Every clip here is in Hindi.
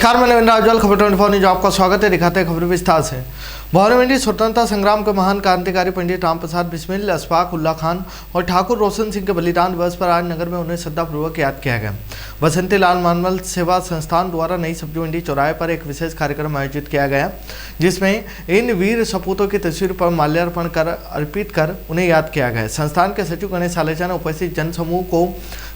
नमस्कार, मैं नवीन राजवाल, खबर 24 न्यूज आपका स्वागत है। दिखाते हैं खबर विस्तार से। भवानी मंडी स्वतंत्रता संग्राम के महान क्रांतिकारी पंडित राम प्रसाद बिस्मिल, अशफाक उल्ला खान और ठाकुर रोशन सिंह के बलिदान दिवस पर आज नगर में उन्हें श्रद्धापूर्वक याद किया गया। बसंती लाल मानवल सेवा संस्थान द्वारा नई सब्जी मंडी चौराहे पर एक विशेष कार्यक्रम आयोजित किया गया, जिसमें इन वीर सपूतों की तस्वीर पर माल्यार्पण अर्पित कर उन्हें याद किया गया। संस्थान के सचिव गणेश सालेचा ने उपस्थित जनसमूह को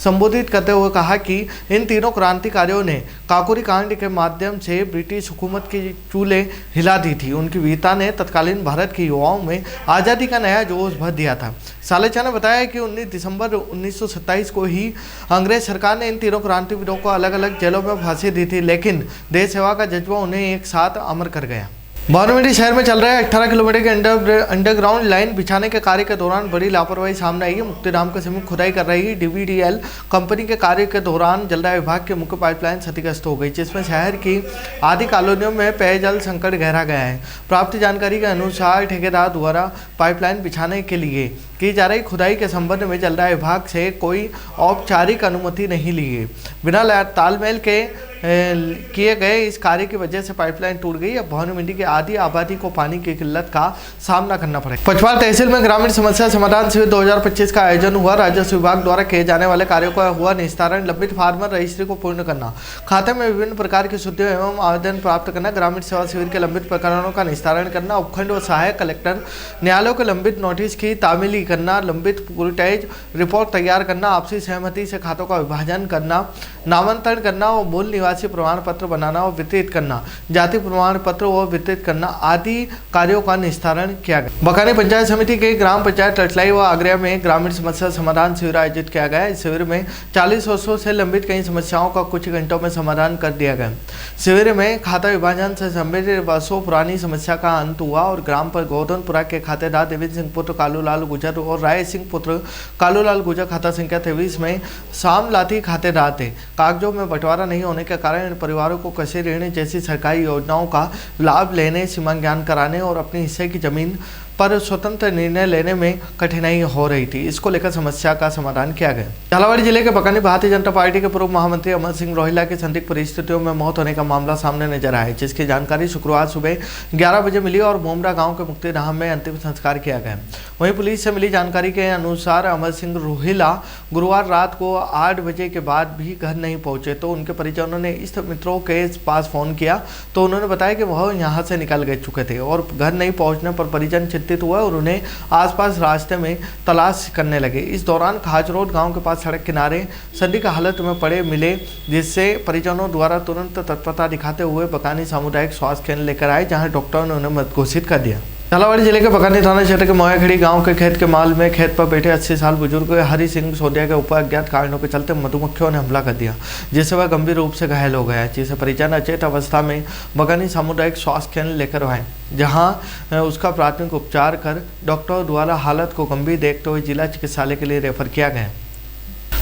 संबोधित करते हुए कहा कि इन तीनों क्रांतिकारियों ने काकोरी कांड के माध्यम से ब्रिटिश हुकूमत की चूल्हे हिला दी थी। उनकी वीरता ने तत्कालीन भारत के युवाओं में आज़ादी का नया जोश भर दिया था। सालेचा ने बताया कि 19 दिसंबर 1927 को ही अंग्रेज सरकार ने इन तीनों क्रांतिवीरों को अलग अलग जेलों में फांसी दी थी, लेकिन देश सेवा का जज्बा उन्हें एक साथ अमर कर गया। भवानी मंडी शहर में चल रहे 18 किलोमीटर के अंडरग्राउंड लाइन बिछाने के कार्य के दौरान बड़ी लापरवाही सामने आई है। मुक्तिधाम के समीप खुदाई कर रही DVDL कंपनी के कार्य के दौरान जलदाय विभाग के मुख्य पाइपलाइन क्षतिग्रस्त हो गई, जिसमें शहर की आधी कॉलोनियों में पेयजल संकट गहरा गया है। प्राप्त जानकारी के अनुसार ठेकेदार द्वारा पाइपलाइन बिछाने के लिए की जा रही खुदाई के संबंध में जलदाय विभाग से कोई औपचारिक अनुमति नहीं ली गई। बिना तालमेल के किए गए इस कार्य की वजह से पाइपलाइन टूट गई। अब भवानी मंडी की आधी आबादी को पानी की किल्लत का सामना करना पड़ेगा। पचवाल तहसील में ग्रामीण समस्या समाधान शिविर 2025 का आयोजन हुआ। राजस्व विभाग द्वारा किए जाने वाले कार्यों का हुआ निस्तारण, लंबित फार्मर रजिस्ट्री को पूर्ण करना, खाते में विभिन्न प्रकार की सुविधाएं एवं आवेदन प्राप्त करना, ग्रामीण सेवा शिविर के लंबित प्रकरणों का निस्तारण करना, उपखंड व सहायक कलेक्टर न्यायालयों के लंबित नोटिस की तामीली करना, लंबित फुटेज रिपोर्ट तैयार करना, आपसी सहमति से खातों का विभाजन करना, नामांतरण करना और मूल निवासी प्रमाण पत्र बनाना और वितरित करना, जाति प्रमाण पत्र और वितरित करना आदि कार्यों का निस्तारण किया गया। बकानी पंचायत समिति के ग्राम पंचायत टटलाई व आगरा में ग्रामीण समस्या समाधान शिविर आयोजित किया गया। इस शिविर में 40 वर्षों से लंबित कई समस्याओं का कुछ घंटों में समाधान कर दिया गया। शिविर में खाता विभाजन से संबंधित वर्षों पुरानी समस्या का अंत हुआ और ग्राम पर गोवर्धनपुरा के खातेदार देवेंद्र सिंह पुत्र कालूलाल गुजर और राय सिंह पुत्र कालूलाल गुजर खाता संख्या 23 में शाम लाती खातेदार थे। कागजों में बंटवारा नहीं होने के कारण इन परिवारों को कृषि ऋण जैसी सरकारी योजनाओं का लाभ लेने, सीमा ज्ञान कराने और अपने हिस्से की जमीन पर स्वतंत्र निर्णय लेने में कठिनाई हो रही थी। इसको लेकर समस्या का समाधान किया गया। झालावाड़ जिले के बकानी भारतीय जनता पार्टी के पूर्व महामंत्री अमर सिंह रोहिला की संदिग्ध परिस्थितियों में मौत होने का मामला सामने नजर आया, जिसकी जानकारी शुक्रवार सुबह 11 बजे मिली और मोमरा गांव के मुक्तिधाम में अंतिम संस्कार किया गया। वहीं पुलिस से मिली जानकारी के अनुसार अमर सिंह रोहिला गुरुवार रात को 8 बजे के बाद भी घर नहीं पहुंचे, तो उनके परिजनों ने इष्ट मित्रों के पास फोन किया तो उन्होंने बताया कि वह यहाँ से निकल गए चुके थे और घर नहीं पहुंचने पर परिजन हुआ और उन्हें आसपास रास्ते में तलाश करने लगे। इस दौरान खाजरोड गांव के पास सड़क किनारे संदिग्ध हालत में पड़े मिले, जिससे परिजनों द्वारा तुरंत तत्परता दिखाते हुए बकानी सामुदायिक स्वास्थ्य केंद्र लेकर आए, जहां डॉक्टरों ने उन्हें मृत घोषित कर दिया। झालावाड़ जिले के बकानी थाना क्षेत्र के मोयाखेड़ी गांव के खेत के माल में खेत पर बैठे 80 साल बुजुर्ग हरि सिंह सोदिया के ऊपर अज्ञात कारणों के चलते मधुमक्खियों ने हमला कर दिया, जिससे वह गंभीर रूप से घायल हो गया, जिसे परिजन अचेत अवस्था में बकानी सामुदायिक स्वास्थ्य केंद्र लेकर आए, जहां उसका प्राथमिक उपचार कर डॉक्टर द्वारा हालत को गंभीर देखते हुए जिला चिकित्सालय के लिए रेफर किया गया।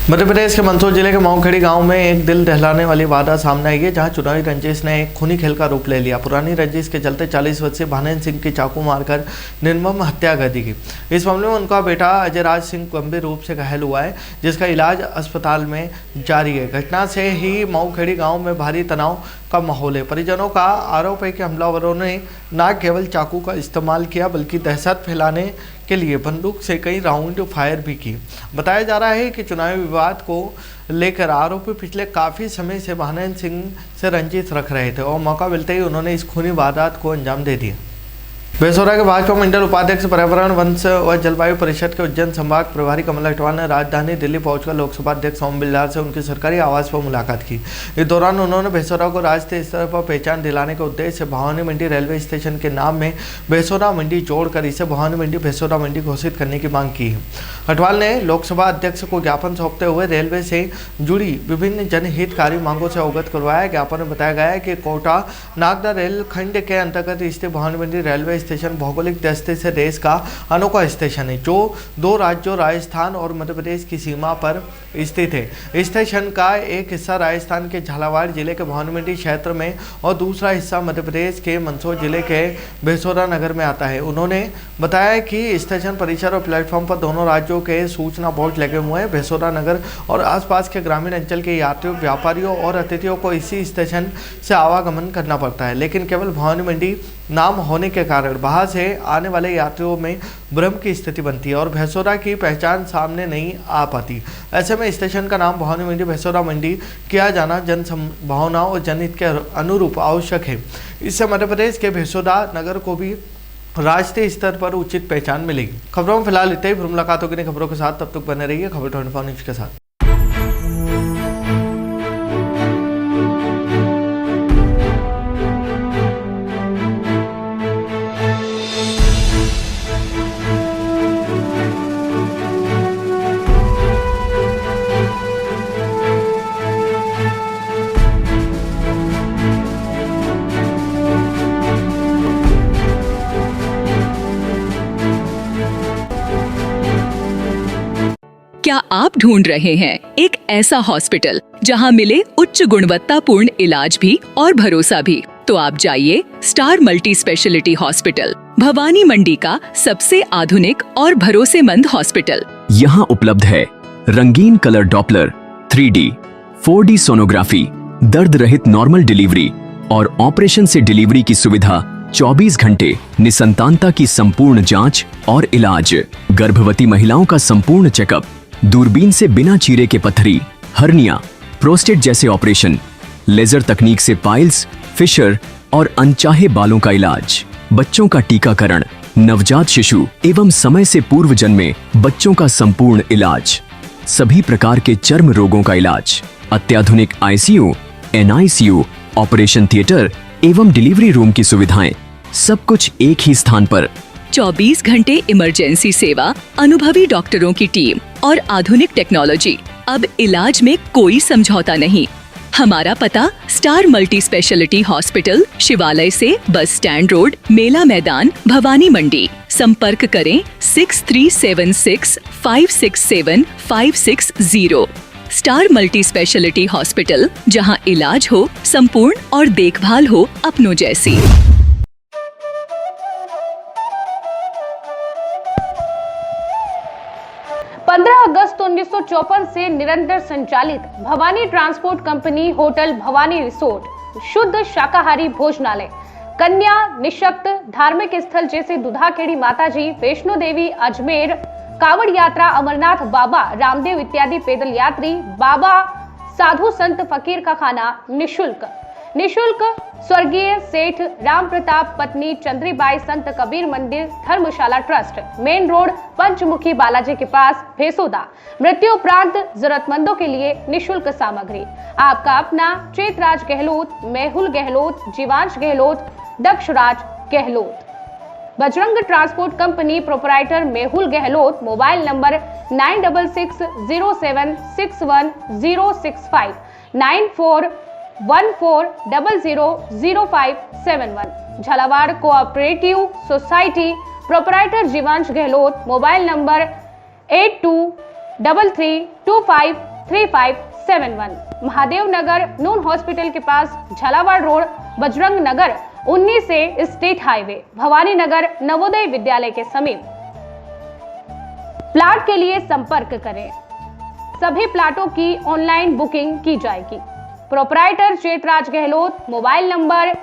मध्य प्रदेश के मंदसौर जिले के मोहखेड़ी गांव में एक दिल दहलाने वाली वारदात सामने आई है, जहां चुनावी रंजिश ने एक खूनी खेल का रूप ले लिया। पुरानी रंजिश के चलते 40 वर्षीय भानेन्द्र सिंह की चाकू मारकर निर्मम हत्या कर दी गई। इस मामले में उनका बेटा अजय राज सिंह गंभीर रूप से घायल हुआ है, जिसका इलाज अस्पताल में जारी है। घटना से ही मोहखेड़ी गाँव में भारी तनाव का माहौल है। परिजनों का आरोप है कि हमलावरों ने न केवल चाकू का इस्तेमाल किया बल्कि दहशत फैलाने के लिए बंदूक से कई राउंड फायर भी की। बताया जा रहा है कि चुनावी विवाद को लेकर आरोपी पिछले काफ़ी समय से भानेन्द्र सिंह से रंजित रख रहे थे और मौका मिलते ही उन्होंने इस खूनी वारदात को अंजाम दे दिया। बेसोरा के भाजपा मंडल उपाध्यक्ष पर्यावरण वन व जलवायु परिषद के उज्जैन संभाग प्रभारी कमल अटवाल ने राजधानी दिल्ली पहुंचकर लोकसभा अध्यक्ष ओम बिरला से उनके सरकारी आवास पर मुलाकात की। इस दौरान उन्होंने बेसोरा को राष्ट्रीय स्तर पर पहचान दिलाने के उद्देश्य से भवानी मंडी रेलवे स्टेशन के नाम में बेसोरा मंडी जोड़कर इसे भवानी मंडी बेसोरा मंडी घोषित करने की मांग की है। अटवाल ने लोकसभा अध्यक्ष को ज्ञापन सौंपते हुए रेलवे से जुड़ी विभिन्न जनहितकारी मांगों से अवगत करवाया। ज्ञापन में बताया गया है कि कोटा नागदा रेल खंड के अंतर्गत स्थित भवानी मंडी रेलवे स्टेशन भौगोलिक दृष्टि से देश का अनोखा स्टेशन है जो 2 राज्यों राजस्थान और मध्य प्रदेश की सीमा पर स्थित है। स्टेशन का एक हिस्सा राजस्थान के झालावाड़ जिले के भवानी क्षेत्र में और दूसरा हिस्सा मध्य प्रदेश के मंदसौर जिले के भेसोरा नगर में आता है। उन्होंने बताया कि स्टेशन परिसर और प्लेटफॉर्म पर दोनों राज्यों के सूचना बोर्ड लगे हुए हैं। भेसोरा नगर और आसपास के ग्रामीण अंचल के यात्रियों, व्यापारियों और अतिथियों को इसी स्टेशन से आवागमन करना पड़ता है, लेकिन केवल भवानी मंडी नाम होने के कारण बाहर से आने वाले यात्रियों में भ्रम की स्थिति बनती है और भेसोरा की पहचान सामने नहीं आ पाती। ऐसे में स्टेशन का नाम भवानी मंडी भेसोरा मंडी किया जाना जन भावनाओं और जनहित के अनुरूप आवश्यक है। इससे मध्य प्रदेश के भेसोरा नगर को भी राष्ट्रीय स्तर पर उचित पहचान मिलेगी। खबरों में फिलहाल इतना ही। फिर मुलाकात होगी नई खबरों के साथ, तब तक बने रहिए खबर 24 न्यूज के साथ। क्या आप ढूंढ रहे हैं एक ऐसा हॉस्पिटल जहां मिले उच्च गुणवत्तापूर्ण इलाज भी और भरोसा भी? तो आप जाइए star multi speciality hospital, Bhawani Mandi का सबसे आधुनिक और भरोसेमंद हॉस्पिटल। यहाँ उपलब्ध है रंगीन colour Doppler, 3D, 4D sonography, दर्द रहित नॉर्मल डिलीवरी और ऑपरेशन से डिलीवरी की सुविधा, 24 घंटे निसंतानता की संपूर्ण जांच और इलाज, गर्भवती महिलाओं का संपूर्ण चेकअप, दूरबीन से बिना चीरे के पथरी, हर्निया, प्रोस्टेट जैसे ऑपरेशन, लेजर तकनीक से पाइल्स, फिशर और अनचाहे बालों का इलाज, बच्चों का टीकाकरण, नवजात शिशु एवं समय से पूर्व जन्मे बच्चों का संपूर्ण इलाज, सभी प्रकार के चर्म रोगों का इलाज, अत्याधुनिक ICU, NICU, ऑपरेशन थिएटर एवं डिलीवरी रूम की सुविधाएं, सब कुछ एक ही स्थान पर। 24 घंटे इमरजेंसी सेवा, अनुभवी डॉक्टरों की टीम और आधुनिक टेक्नोलॉजी। अब इलाज में कोई समझौता नहीं। हमारा पता स्टार मल्टी स्पेशलिटी हॉस्पिटल, शिवालय से बस स्टैंड रोड, मेला मैदान, भवानी मंडी। संपर्क करें 6376 567 560। स्टार मल्टी स्पेशलिटी हॉस्पिटल, जहां इलाज हो संपूर्ण और देखभाल हो अपनों जैसी। 15 अगस्त 1954 से निरंतर संचालित Bhavani transport company hotel Bhavani resort, शुद्ध शाकाहारी भोजनालय, कन्या निशक्त धार्मिक स्थल जैसे दुधाखेड़ी माताजी, वैष्णो देवी, अजमेर, कावड़ यात्रा, अमरनाथ बाबा, रामदेव इत्यादि पैदल यात्री, बाबा, साधु संत फकीर का खाना निशुल्क स्वर्गीय सेठ राम प्रताप पत्नी चंद्रीबाई संत कबीर मंदिर धर्मशाला ट्रस्ट, मेन रोड, पंचमुखी बालाजी के पास, भेसोदा। मृत्यु उपरांत जरूरतमंदों के लिए निशुल्क सामग्री। आपका अपना Chetraj Gehlot, Mehul Gehlot, Jeevansh Gehlot, Dakshraj Gehlot. Bajrang transport company proprietor Mehul Gehlot, mobile number 9660761065 9414000571। Jhalawar cooperative society proprietor Jeevansh Gehlot, mobile number 8233253571। Mahadev Nagar नून हॉस्पिटल के पास, Jhalawar road, Bajrang Nagar 19 state highway, Bhawani Nagar Navodaya Vidyalaya के समीप। प्लाट के लिए संपर्क करें। सभी प्लाटों की ऑनलाइन बुकिंग की जाएगी। Proprietor Chetraj Gehlot, mobile number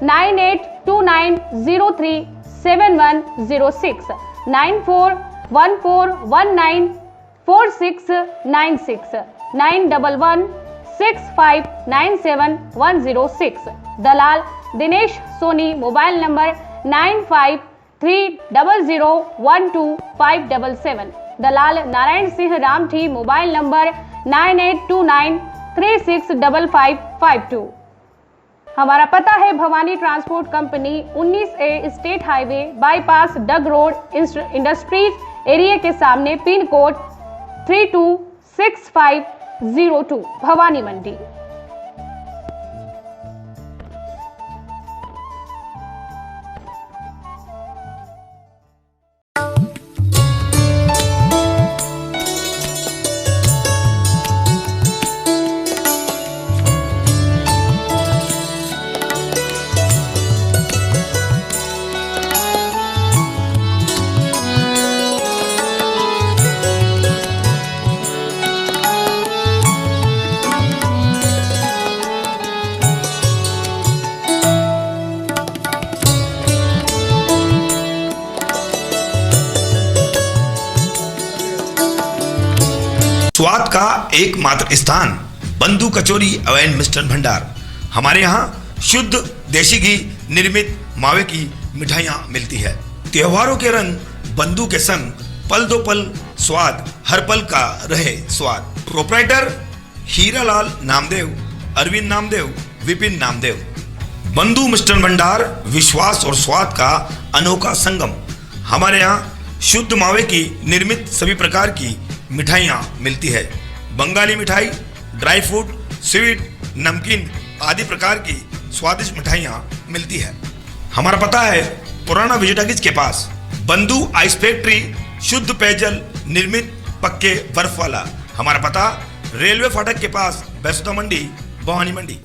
9829037106 9414194696 9116597106। दलाल दिनेश सोनी, मोबाइल नंबर 9530012577। दलाल नारायण सिंह रामठी, मोबाइल नंबर 9829365552। हमारा पता है Bhawani transport company 19A state highway bypass Dag road industries area के सामने, पिन कोड 326502, भवानी मंडी। स्वाद का एकमात्र स्थान बंधु कचौरी एवं मिष्ठान भंडार। हमारे यहाँ शुद्ध देशी घी निर्मित मावे की मिठाइयाँ मिलती है। त्योहारों के रंग बंधु के संग पल दो पल स्वाद, हर पल का रहे स्वाद। प्रोपराइटर हीरालाल नामदेव, अरविंद नामदेव, विपिन नामदेव। बंधु मिष्ठान भंडार विश्वास और स्वाद का अनोखा संगम। हमारे यहाँ शुद्ध मावे की निर्मित सभी प्रकार की मिठाइयाँ मिलती है। बंगाली मिठाई, ड्राई फ्रूट, स्वीट, नमकीन आदि प्रकार की स्वादिष्ट मिठाइयाँ मिलती है। हमारा पता है पुराना विजयटागिज के पास, बंधु आइस फैक्ट्री, शुद्ध पेयजल निर्मित पक्के बर्फ वाला। हमारा पता रेलवे फाटक के पास, बैसुदा मंडी, भवानी मंडी।